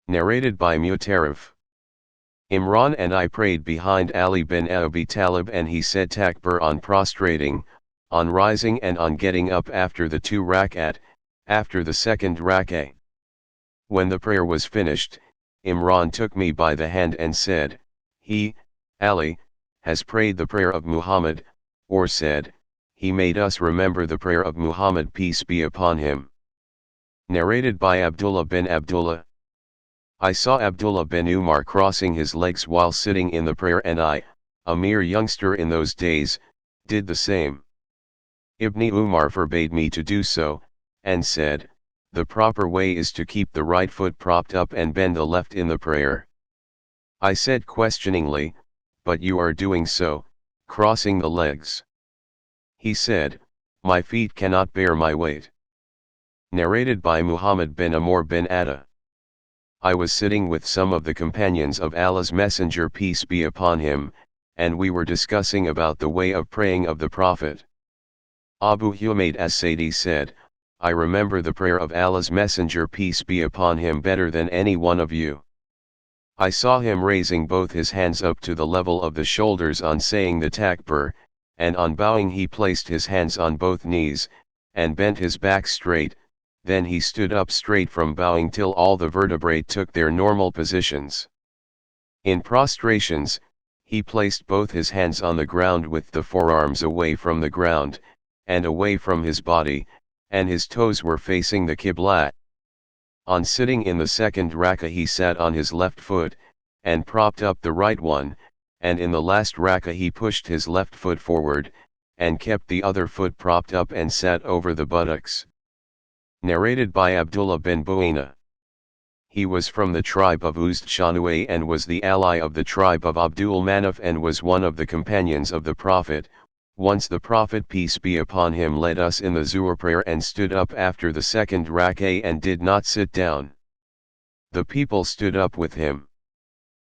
Narrated by Mutarif. Imran and I prayed behind Ali bin Abi Talib, and he said takbir on prostrating, on rising and on getting up after the 2 rak'at, after the second rak'ah. When the prayer was finished, Imran took me by the hand and said, "He, Ali, has prayed the prayer of Muhammad," or said, "He made us remember the prayer of Muhammad, peace be upon him." Narrated by Abdullah bin Abdullah. I saw Abdullah bin Umar crossing his legs while sitting in the prayer, and I, a mere youngster in those days, did the same. Ibn Umar forbade me to do so, and said, "The proper way is to keep the right foot propped up and bend the left in the prayer." I said questioningly, "But you are doing so, crossing the legs." He said, "My feet cannot bear my weight." Narrated by Muhammad bin Amr bin Atta. I was sitting with some of the companions of Allah's Messenger, peace be upon him, and we were discussing about the way of praying of the Prophet. Abu Humayd as-Saidi said, "I remember the prayer of Allah's Messenger, peace be upon him, better than any one of you. I saw him raising both his hands up to the level of the shoulders on saying the takbir, and on bowing he placed his hands on both knees, and bent his back straight. Then he stood up straight from bowing till all the vertebrae took their normal positions. In prostrations, he placed both his hands on the ground with the forearms away from the ground, and away from his body, and his toes were facing the Qibla. On sitting in the second rak'ah he sat on his left foot, and propped up the right one, and in the last rak'ah he pushed his left foot forward, and kept the other foot propped up and sat over the buttocks." Narrated by Abdullah bin Bu'ayna. He was from the tribe of Uzd Shanua and was the ally of the tribe of Abdul Manaf, and was one of the companions of the Prophet. Once the Prophet, peace be upon him, led us in the Zuhr prayer and stood up after the second rak'ah and did not sit down. The people stood up with him.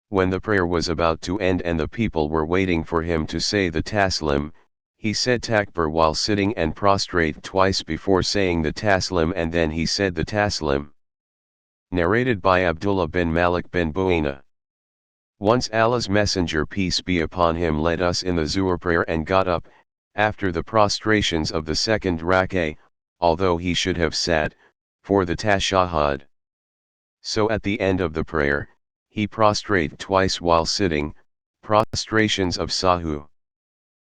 When the prayer was about to end and the people were waiting for him to say the taslim, he said takbir while sitting and prostrate twice before saying the taslim, and then he said the taslim. Narrated by Abdullah bin Malik bin Bu'ayna. Once Allah's Messenger, peace be upon him, led us in the Zuhr prayer and got up, after the prostrations of the second rak'ah, although he should have sat, for the tashahhud. So at the end of the prayer, he prostrate twice while sitting, prostrations of sahu.